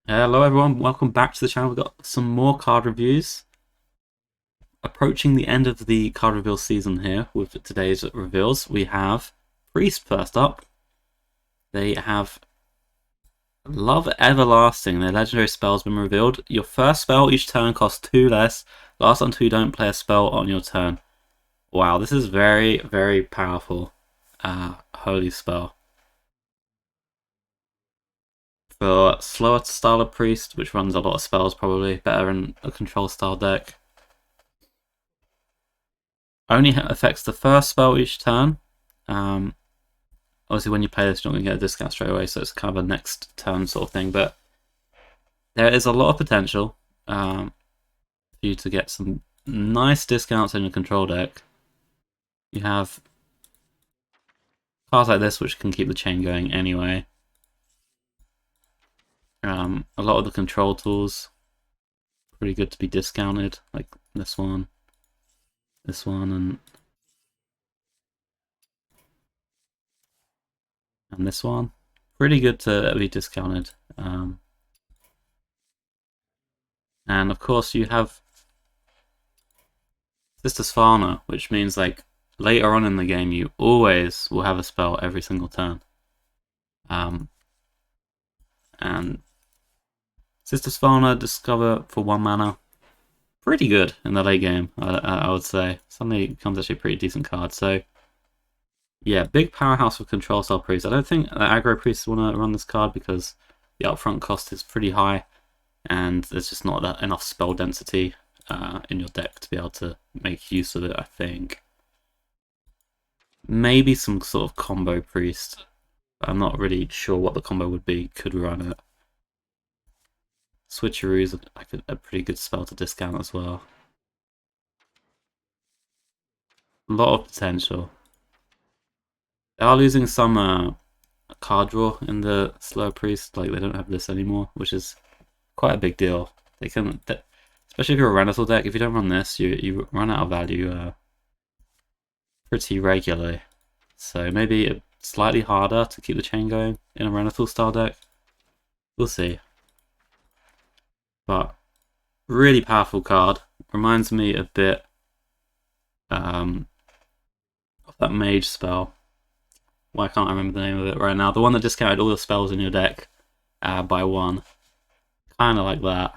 Hello everyone, welcome back to the channel. We've got some more card reviews. Approaching the end of the card reveal season here with today's reveals. We have Priest first up. They have Love Everlasting. Their legendary spell's been revealed. Your first spell each turn costs 2 less. Last until you don't play a spell on your turn. Wow, this is very, very powerful. Holy spell. For slower style of Priest, which runs a lot of spells probably, better in a control style deck. Only affects the first spell each turn. Obviously when you play this you're not going to get a discount straight away, so it's kind of a next turn sort of thing, but there is a lot of potential for you to get some nice discounts in your control deck. You have cards like this which can keep the chain going anyway. A lot of the control tools pretty good to be discounted, like this one, and this one. Pretty good to be discounted. And of course you have Sister Svalna, which means like later on in the game you always will have a spell every single turn. And Sister Svalna, discover for 1 mana. Pretty good in the late game, I would say. Suddenly becomes actually a pretty decent card. So yeah, big powerhouse of control style priests. I don't think the aggro priests want to run this card because the upfront cost is pretty high, and there's just not enough spell density in your deck to be able to make use of it, I think. Maybe some sort of combo priest. I'm not really sure what the combo would be. Could run it. Switcheroo is like a pretty good spell to discount as well. A lot of potential. They are losing some card draw in the slow priest. Like they don't have this anymore, which is quite a big deal. They can, especially if you're a Renaissance deck. If you don't run this, you run out of value pretty regularly. So maybe slightly harder to keep the chain going in a Renaissance style deck. We'll see. But really powerful card. Reminds me a bit of that Mage spell. Why can't I remember the name of it right now? The one that discounted all the spells in your deck by 1. Kind of like that.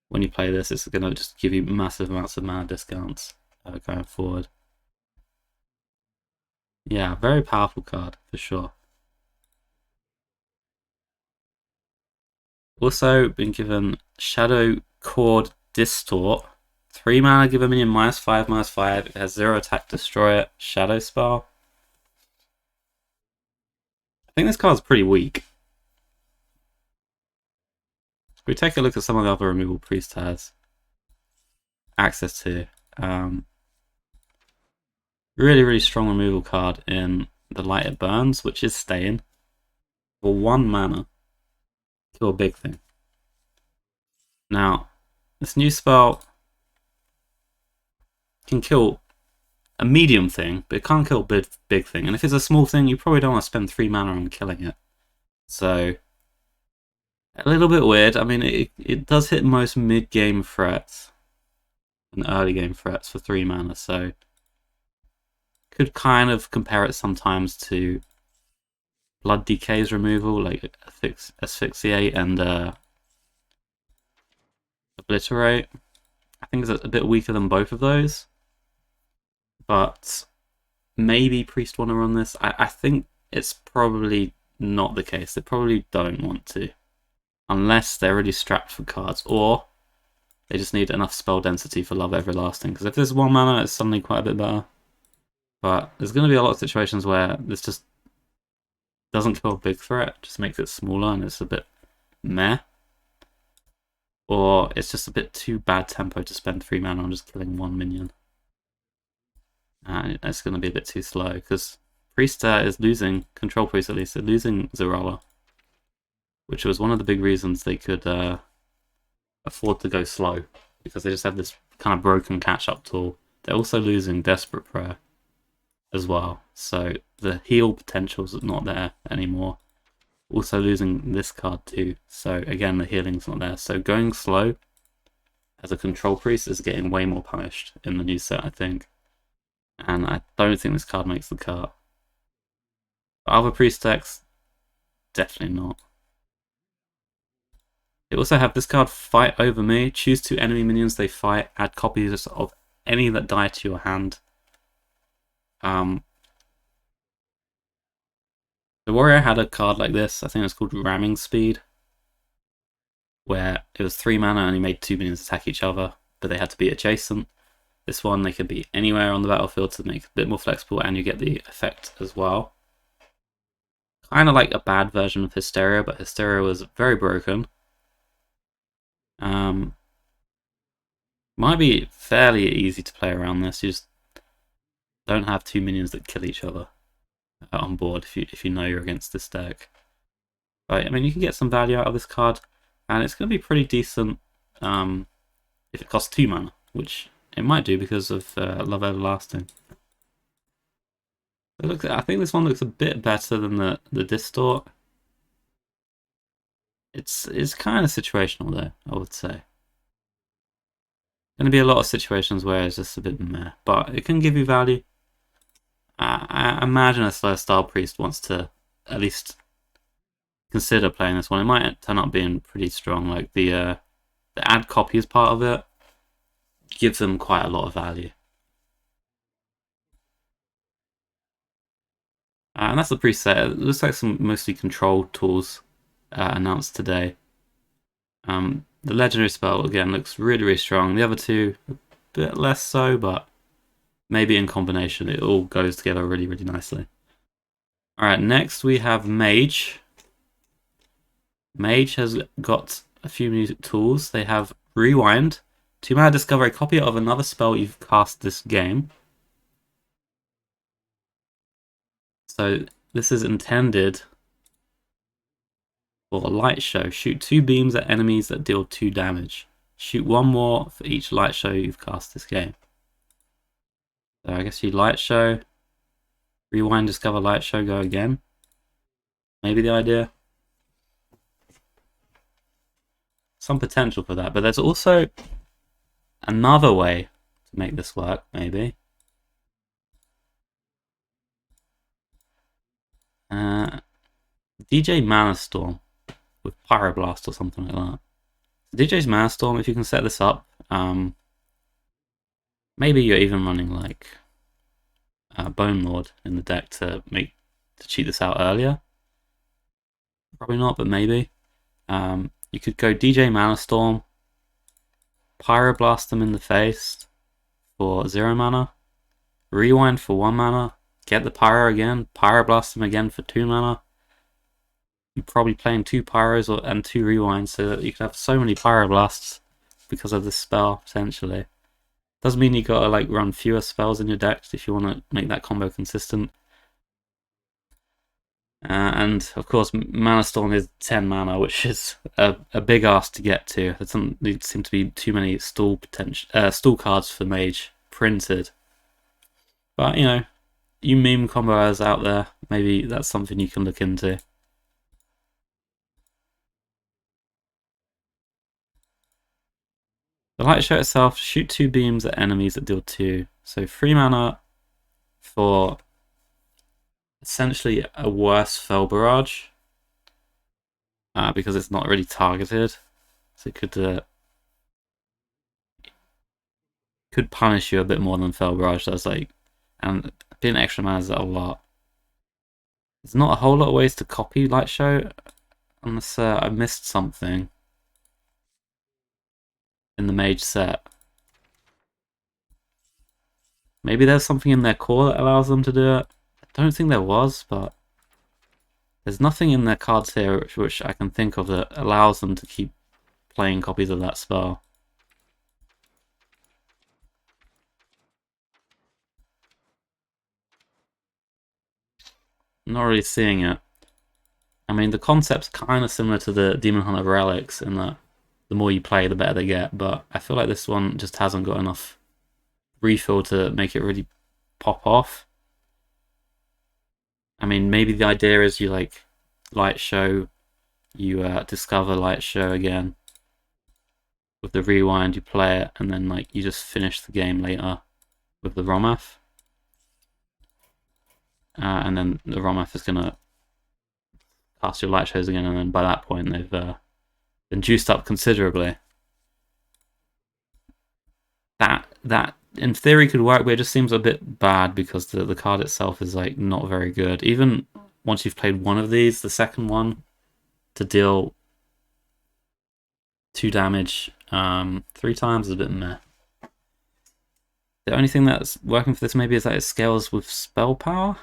When you play this, it's going to just give you massive amounts of mana discounts going forward. Yeah, very powerful card for sure. Also been given Shadow Chord Distort. 3 mana, give a minion -5/-5. It has 0 attack, destroy it. Shadow spell. I think this card's pretty weak. If we take a look at some of the other removal Priest has access to. Really, really strong removal card in the Light It Burns, which is staying. For 1 mana, kill a big thing. Now, this new spell can kill a medium thing, but it can't kill a big thing. And if it's a small thing, you probably don't want to spend 3 mana on killing it. So, a little bit weird. I mean, it does hit most mid-game threats and early game threats for 3 mana, so could kind of compare it sometimes to Blood Decay's removal, like Asphyxiate and Obliterate. I think it's a bit weaker than both of those, but maybe Priest want to run this. I think it's probably not the case. They probably don't want to, unless they're really strapped for cards, or they just need enough spell density for Love Everlasting. Because if there's 1 mana, it's suddenly quite a bit better. But there's going to be a lot of situations where this just doesn't kill a big threat, just makes it smaller and it's a bit meh. Or it's just a bit too bad tempo to spend 3 mana on just killing 1 minion. And it's going to be a bit too slow, because Priest is losing, Control Priest at least, they're losing Zerala, which was one of the big reasons they could afford to go slow, because they just have this kind of broken catch-up tool. They're also losing Desperate Prayer as well, so the heal potential's not there anymore. Also losing this card too. So again, the healing's not there. So going slow as a control priest is getting way more punished in the new set, I think. And I don't think this card makes the cut. But other priest decks, definitely not. You also have this card, Fight Over Me. Choose 2 enemy minions they fight. Add copies of any that die to your hand. The warrior had a card like this. I think it was called Ramming Speed, where it was 3 mana and you made 2 minions attack each other, but they had to be adjacent. This one, they could be anywhere on the battlefield to make it a bit more flexible, and you get the effect as well. Kind of like a bad version of Hysteria, but Hysteria was very broken. Might be fairly easy to play around this. You just don't have 2 minions that kill each other on board if you know you're against this deck. But I mean, you can get some value out of this card, and it's going to be pretty decent if it costs 2 mana, which it might do because of Love Everlasting. I think this one looks a bit better than the Distort. It's kind of situational though, I would say. Going to be a lot of situations where it's just a bit meh, but it can give you value. I imagine a slow style priest wants to at least consider playing this one. It might turn out being pretty strong. Like the add copies part of it gives them quite a lot of value. And that's the preset. It looks like some mostly control tools announced today. The legendary spell again looks really, really strong. The other two a bit less so, but maybe in combination it all goes together really, really nicely. Alright, next we have Mage. Mage has got a few new tools. They have Rewind. 2 mana, discover a copy of another spell you've cast this game. So this is intended for a light show. Shoot 2 beams at enemies that deal 2 damage. Shoot 1 more for each light show you've cast this game. So I guess you light show, rewind, discover light show, go again. Maybe the idea. Some potential for that, but there's also another way to make this work, maybe. DJ Mana Storm with Pyroblast or something like that. DJ's Mana Storm, if you can set this up, maybe you're even running like Bone Lord in the deck to cheat this out earlier. Probably not, but maybe. You could go DJ Mana Storm, Pyroblast them in the face for 0 mana, Rewind for 1 mana, get the Pyro again, Pyroblast them again for 2 mana. You're probably playing 2 Pyros and 2 Rewinds, so that you could have so many Pyroblasts because of this spell, potentially. Doesn't mean you gotta like run fewer spells in your deck if you want to make that combo consistent. And of course, Mana Storm is 10 mana, which is a big ask to get to. There doesn't seem to be too many stall cards for Mage printed. But you know, you meme comboers out there, maybe that's something you can look into. The light show itself, shoot 2 beams at enemies that deal 2. So 3 mana for essentially a worse Fel Barrage. Because it's not really targeted. So it could punish you a bit more than Fel Barrage does, and being extra mana is a lot. There's not a whole lot of ways to copy light show, unless I missed something in the Mage set. Maybe there's something in their core that allows them to do it. I don't think there was, but there's nothing in their cards here which I can think of that allows them to keep playing copies of that spell. I'm not really seeing it. I mean, the concept's kind of similar to the Demon Hunter Relics in that the more you play, the better they get, but I feel like this one just hasn't got enough refill to make it really pop off. I mean, maybe the idea is you like Light Show, you discover Light Show again. With the rewind, you play it, and then like you just finish the game later with the Romath. And then the Romath is gonna cast your Light Shows again, and then by that point they've been juiced up considerably. That in theory could work, but it just seems a bit bad because the card itself is like not very good. Even once you've played one of these, the second one to deal 2 damage 3 times is a bit meh. The only thing that's working for this maybe is that it scales with spell power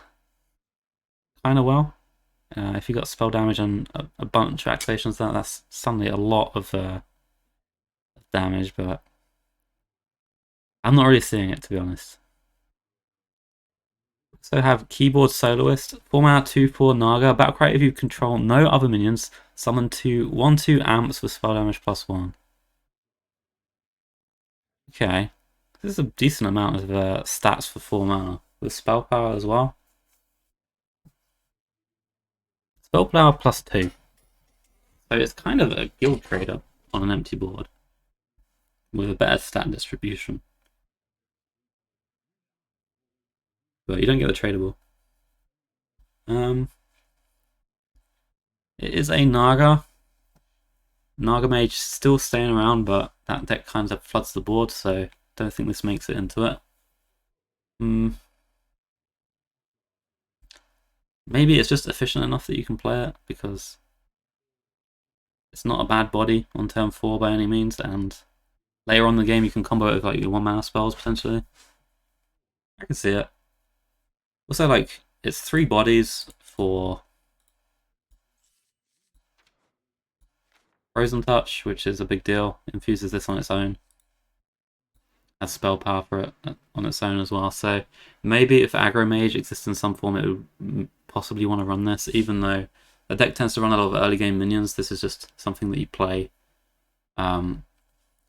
kind of well. If you got spell damage and a bunch of activations, that's suddenly a lot of damage, but I'm not really seeing it, to be honest. So have Keyboard Soloist, 4-mana 2/4 Naga, battlecry if you control no other minions, summon 2 1/2 amps with spell damage +1. Okay, this is a decent amount of stats for 4 mana, with spell power as well. Spell power +2. So it's kind of a guild trader on an empty board, with a better stat distribution. But you don't get the tradable. It is a Naga. Naga Mage still staying around, but that deck kind of floods the board, so don't think this makes it into it. Maybe it's just efficient enough that you can play it, because it's not a bad body on turn 4 by any means, and later on in the game you can combo it with like your 1-mana spells potentially. I can see it. Also, like, it's 3 bodies for Frozen Touch, which is a big deal. Infuses this on its own. Has spell power for it on its own as well. So maybe if Aggro Mage exists in some form, it would possibly want to run this, even though the deck tends to run a lot of early game minions. This is just something that you play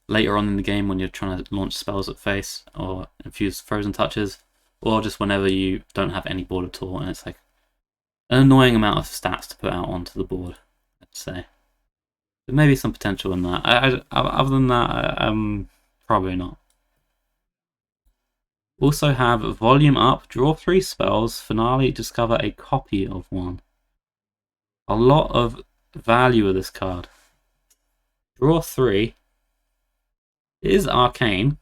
later on in the game when you're trying to launch spells at face or infuse Frozen Touches, or just whenever you don't have any board at all, and it's like an annoying amount of stats to put out onto the board, I'd say. There may be some potential in that. Other than that, probably not. Also have Volume Up, draw 3 spells, finale, discover a copy of one. A lot of value of this card. Draw 3. It is arcane.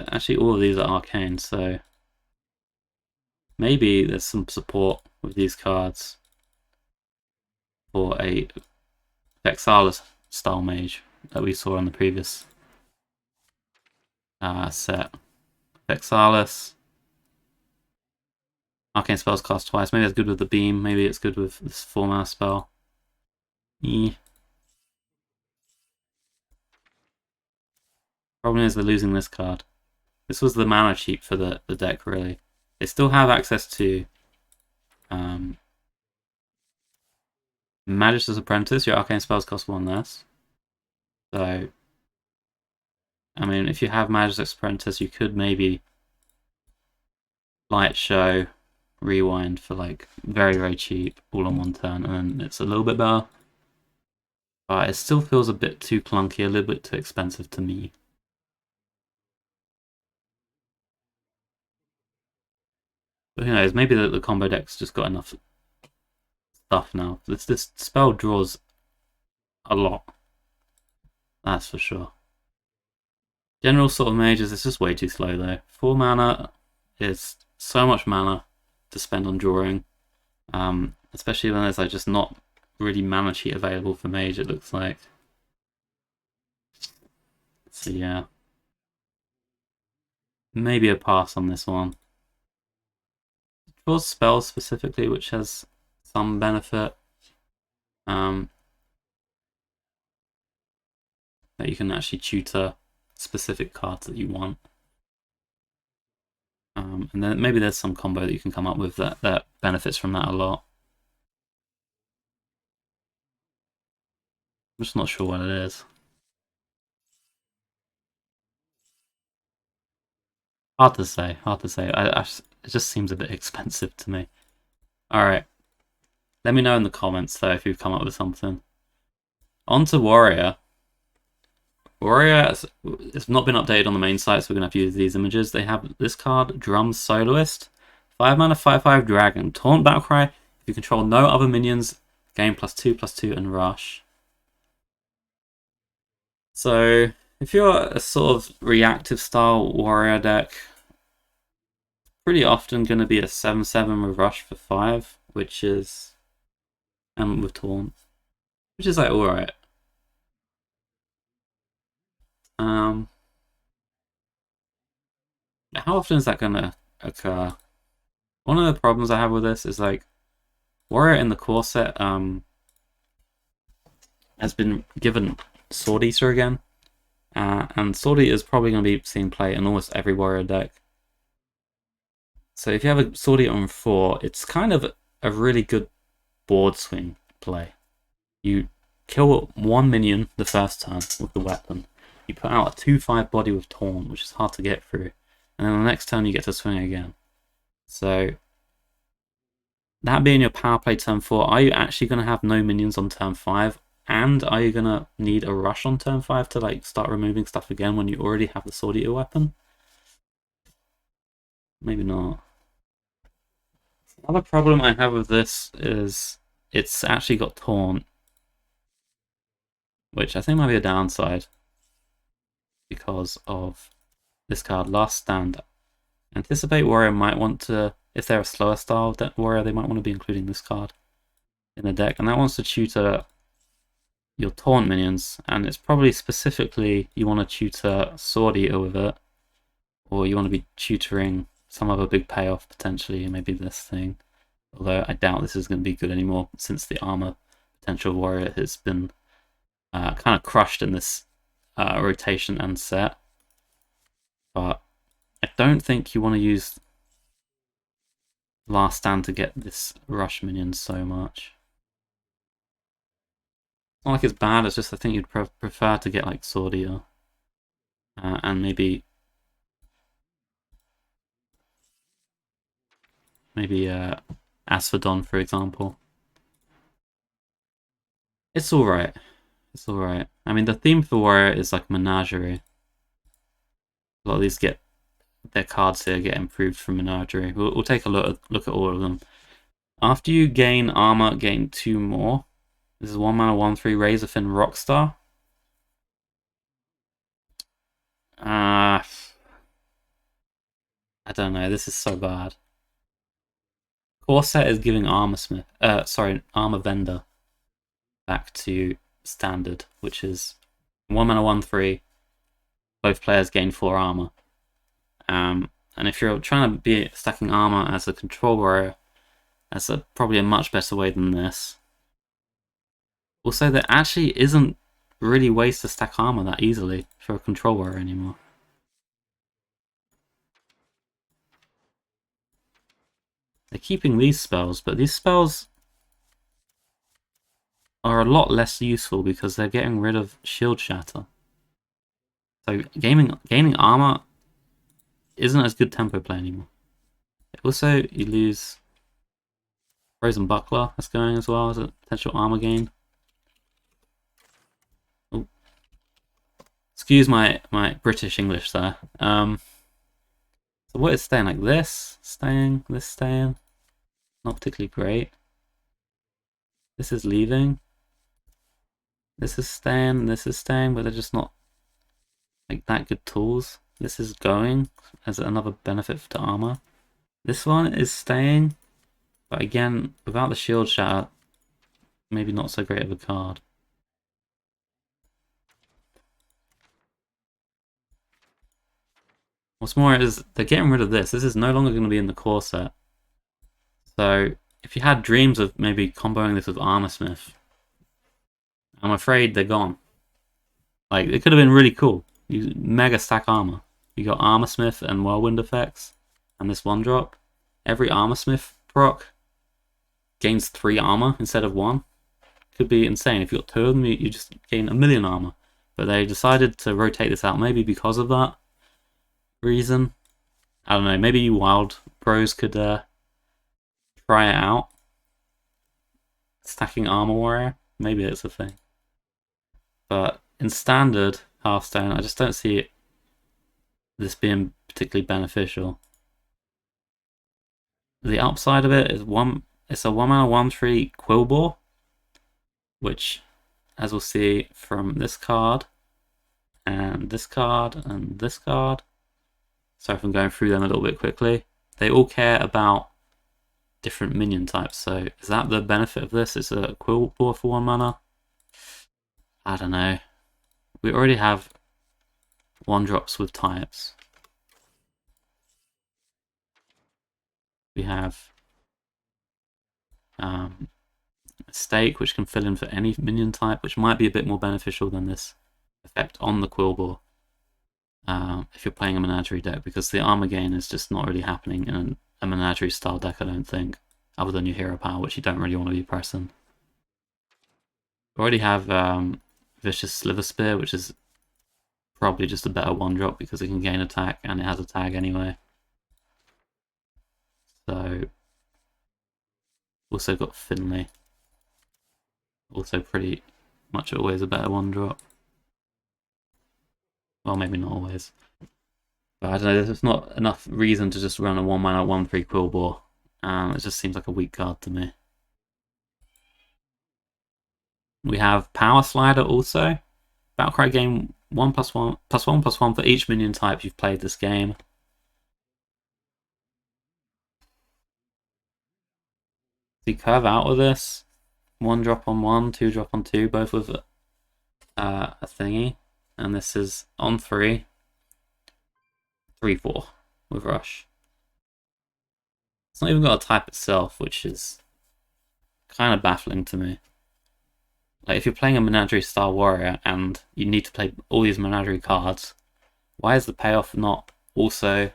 Actually, all of these are arcane, so maybe there's some support with these cards for a Vexalis style mage that we saw in the previous set. Vexalis. Arcane spells cost twice. Maybe it's good with the beam. Maybe it's good with this 4-mana spell. Problem is we're losing this card. This was the mana cheap for the deck, really. They still have access to Magus's Apprentice. Your arcane spells cost 1 less. So, I mean, if you have Magus's Apprentice, you could maybe Light Show, Rewind for like very, very cheap, all on 1 turn, and then it's a little bit better. But it still feels a bit too clunky, a little bit too expensive to me. But who knows, maybe the combo deck's just got enough stuff now. This spell draws a lot. That's for sure. General sort of mages, it's just way too slow though. 4 mana is so much mana to spend on drawing. Especially when there's like just not really mana cheat available for mage, it looks like. So yeah. Maybe a pass on this one. Draws spells specifically, which has some benefit. That you can actually tutor specific cards that you want. And then maybe there's some combo that you can come up with that benefits from that a lot. I'm just not sure what it is. Hard to say. Hard to say. It just seems a bit expensive to me. All right. Let me know in the comments though if you've come up with something. On to Warrior. Warrior has not been updated on the main site, so we're gonna have to use these images. They have this card, Drum Soloist, 5 mana, 5/5 Dragon, Taunt Battlecry. If you control no other minions, gain +2/+2 and Rush. So if you're a sort of reactive style Warrior deck, pretty often going to be a 7/7 with Rush for 5, which is, and with Taunt, which is like alright. How often is that going to occur? One of the problems I have with this is like Warrior in the core set has been given Sword Eater again, and Sword Eater is probably going to be seen play in almost every Warrior deck. So if you have a Sword Eater on 4, it's kind of a really good board swing play. You kill one minion the first turn with the weapon. You put out a 2/5 body with Taunt, which is hard to get through. And then the next turn you get to swing again. So that being your power play turn 4, are you actually going to have no minions on turn 5? And are you going to need a rush on turn 5 to like start removing stuff again when you already have the Sword Eater weapon? Maybe not. Another problem I have with this is it's actually got Taunt, which I think might be a downside because of this card, Last Stand. Anticipate Warrior might want to, if they're a slower style Warrior, they might want to be including this card in the deck, and that wants to tutor your Taunt minions, and it's probably specifically you want to tutor Sword Eater with it, or you want to be tutoring some other big payoff potentially, maybe this thing. Although I doubt this is going to be good anymore since the armor potential Warrior has been kind of crushed in this rotation and set. But I don't think you want to use Last Stand to get this rush minion so much. It's not like it's bad, it's just I think you'd prefer to get like Sword Eater. And maybe Asphodon, for example. It's alright. It's alright. I mean, the theme for Warrior is like Menagerie. A lot of these their cards here get improved from Menagerie. We'll take a look at all of them. After you gain armor, gain 2 more. This is 1 mana, 1/3 Razorfin Rockstar. I don't know, this is so bad. Core set is giving Armor Vendor back to standard, which is 1 mana, 1/3. Both players gain 4 armor. And if you're trying to be stacking armor as a control warrior, that's probably a much better way than this. Also, there actually isn't really ways to stack armor that easily for a control warrior anymore. They're keeping these spells, but these spells are a lot less useful because they're getting rid of Shield Shatter. So gaining armor isn't as good tempo play anymore. Also, you lose Frozen Buckler that's going as well as a potential armor gain. Oh. Excuse my British English there. So what is staying? Like this staying, this staying? Not particularly great. This is leaving. This is staying, but they're just not like that good tools. This is going as another benefit to armor. This one is staying, but again, without the shield shatter, maybe not so great of a card. What's more is they're getting rid of this. This is no longer going to be in the core set. So if you had dreams of maybe comboing this with Armorsmith, I'm afraid they're gone. Like, it could have been really cool. You mega stack armor. You got Armorsmith and Whirlwind effects, and this 1-drop. Every Armorsmith proc gains 3 armor instead of 1. Could be insane. If you got 2 of them, you just gain 1,000,000 armor. But they decided to rotate this out, maybe because of that reason. I don't know, maybe you wild pros could try it out. Stacking Armor Warrior, maybe it's a thing. But in standard Hearthstone, I just don't see this being particularly beneficial. The upside of it is it's a 1-mana 1/3 Quillbore, which, as we'll see from this card, and this card, and this card. Sorry if I'm going through them a little bit quickly. They all care about different minion types, so is that the benefit of this? It's a Quillbore for 1 mana? I don't know. We already have 1-drops with types. We have Stake, which can fill in for any minion type, which might be a bit more beneficial than this effect on the Quillbore. If you're playing a Menagerie deck, because the armor gain is just not really happening in a Menagerie style deck, I don't think, other than your hero power, which you don't really want to be pressing. We already have Vicious Sliver Spear, which is probably just a better 1-drop because it can gain attack and it has a tag anyway. So, also got Finley, also pretty much always a better 1-drop. Well, maybe not always. But I don't know, there's not enough reason to just run a 1-mana 1/3 Quillbore. It just seems like a weak card to me. We have Power Slider also. Battlecry gain 1+1/+1/+1 for each minion type you've played this game. So you curve out of this. 1-drop on 1, 2-drop on 2, both with a thingy. And this is on 3. 3/4 with Rush. It's not even got a type itself, which is kind of baffling to me. Like, if you're playing a Menagerie style warrior and you need to play all these Menagerie cards, why is the payoff not also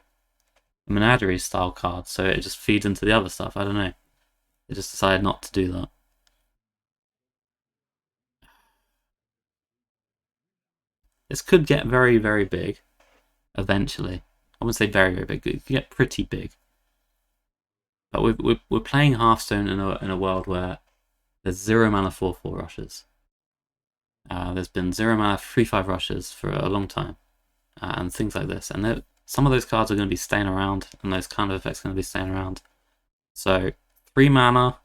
a Menagerie style card? So it just feeds into the other stuff. I don't know. They just decided not to do that. This could get very, very big eventually. I wouldn't say very, very big. It could get pretty big. But we're playing Hearthstone in a world where there's 0-mana 4/4 rushes. There's been 0-mana 3/5 rushes for a long time, and things like this. And some of those cards are going to be staying around, and those kind of effects are going to be staying around. So 3 mana,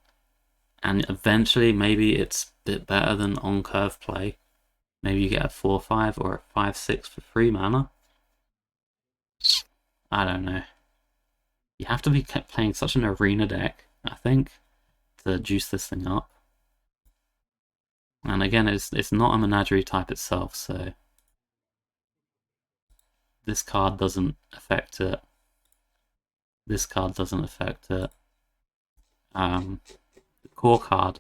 and eventually maybe it's a bit better than on curve play. Maybe you get a 4/5 or a 5/6 for 3 mana. I don't know. You have to be playing such an arena deck, I think, to juice this thing up. And again, it's not a Menagerie type itself, so this card doesn't affect it. This card doesn't affect it. The core card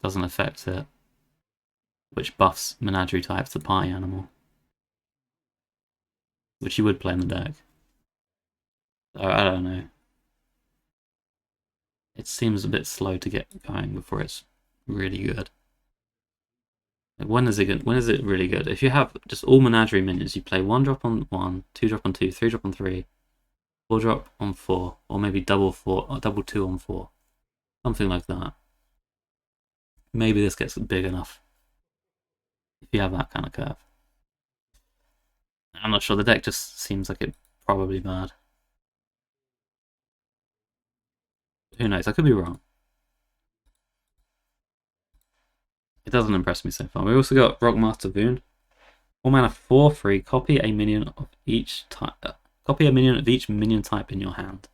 doesn't affect it, which buffs Menagerie types to party animal, which you would play in the deck. So I don't know. It seems a bit slow to get going before it's really good. Like, when is it good? When is it really good? If you have just all Menagerie minions, you play 1-drop on 1, 2-drop on 2, 3-drop on 3, 4-drop on 4, or maybe double 4 or double 2 on 4, something like that. Maybe this gets big enough if you have that kind of curve. I'm not sure. The deck just seems like it's probably bad. Who knows? I could be wrong. It doesn't impress me so far. We also got Rockmaster Boon. 4-mana 4/3. Copy a minion of each type. Copy a minion of each minion type in your hand.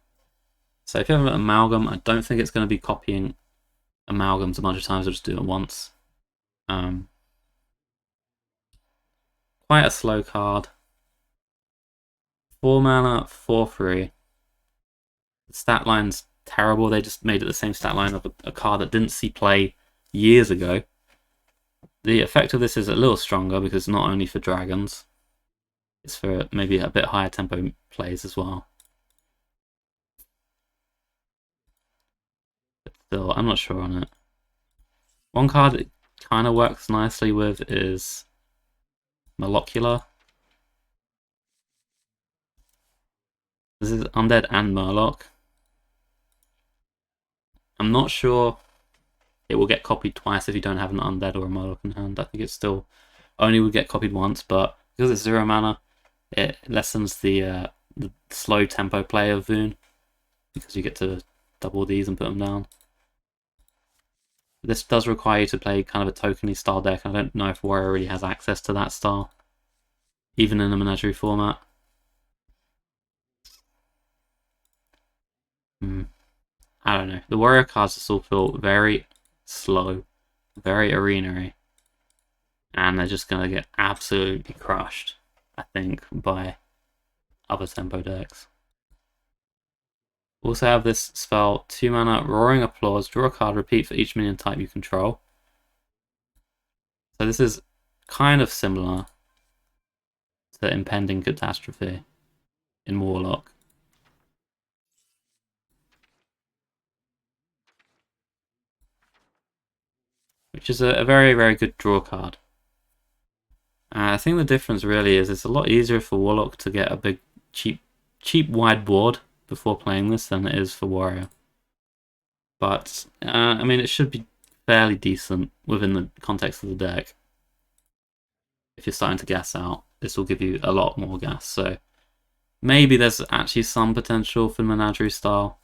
So if you have an Amalgam, I don't think it's going to be copying Amalgams a bunch of times. I'll just do it once. Quite a slow card. 4-mana 4/3. The stat line's terrible. They just made it the same stat line of a card that didn't see play years ago. The effect of this is a little stronger because it's not only for dragons. It's for maybe a bit higher tempo plays as well. But still, I'm not sure on it. One card it kind of works nicely with is Molecular. This is Undead and Murloc. I'm not sure it will get copied twice if you don't have an Undead or a Murloc in hand. I think it still only would get copied once, but because it's 0 mana, it lessens the slow tempo play of Voon, because you get to double these and put them down. This does require you to play kind of a tokeny style deck. I don't know if Warrior really has access to that style, even in a menagerie format. I don't know. The Warrior cards just all feel very slow, very arena-y, and they're just going to get absolutely crushed, I think, by other tempo decks. Also have this spell, 2 mana, Roaring Applause, draw a card, repeat for each minion type you control. So this is kind of similar to Impending Catastrophe in Warlock. Which is a very, very good draw card. I think the difference really is it's a lot easier for Warlock to get a big, cheap wide board before playing this than it is for Warrior. But, I mean, it should be fairly decent within the context of the deck. If you're starting to gas out, this will give you a lot more gas. So maybe there's actually some potential for Menagerie style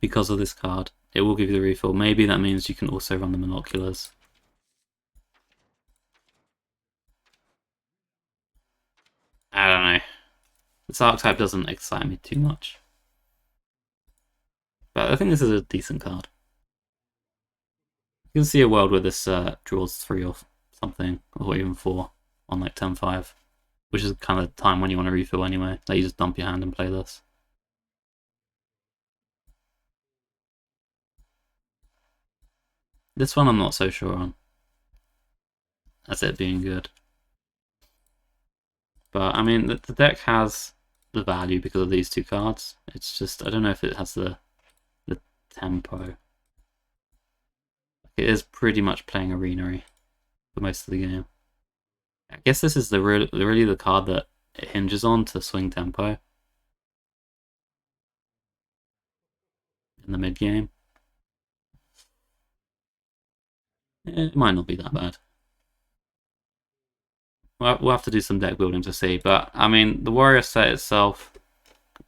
because of this card. It will give you the refill. Maybe that means you can also run the Monoculars. I don't know. This archetype doesn't excite me too much. But I think this is a decent card. You can see a world where this draws 3 or something, or even 4 on like 10-5, which is kind of the time when you want to refill anyway. Like you just dump your hand and play this. This one I'm not so sure on, as it being good. But I mean, the deck has the value because of these 2 cards. It's just, I don't know if it has the tempo. It is pretty much playing arena-y for most of the game. I guess this is really the card that it hinges on to swing tempo in the mid game. It might not be that bad. We'll have to do some deck building to see, but I mean, the Warrior set itself,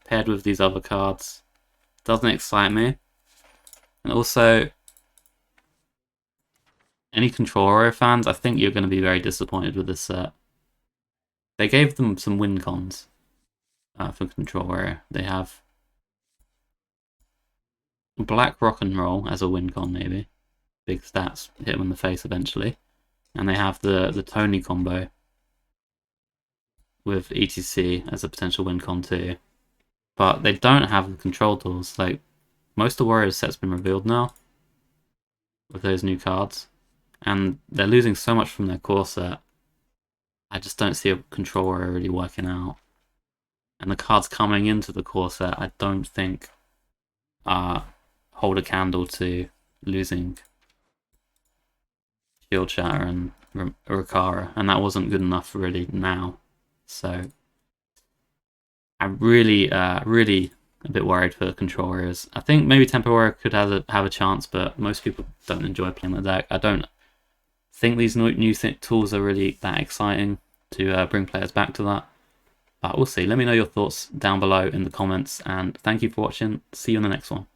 paired with these other cards, doesn't excite me. And also, any Control Warrior fans, I think you're going to be very disappointed with this set. They gave them some win cons for Control Warrior. They have Black Rock and Roll as a win con, maybe. Big stats, hit them in the face eventually. And they have the Tony combo with ETC as a potential win con too. But they don't have the control tools. Like, most of the Warriors set's been revealed now with those new cards. And they're losing so much from their core set. I just don't see a Control Warrior really working out. And the cards coming into the core set, I don't think hold a candle to losing Shield Shatter and Rikara, and that wasn't good enough really now. So I'm really a bit worried for Control Warriors. I think maybe Tempo Warrior could have a chance, but most people don't enjoy playing the deck. I don't think these new tools are really that exciting to bring players back to that. But we'll see. Let me know your thoughts down below in the comments, and thank you for watching. See you in the next one.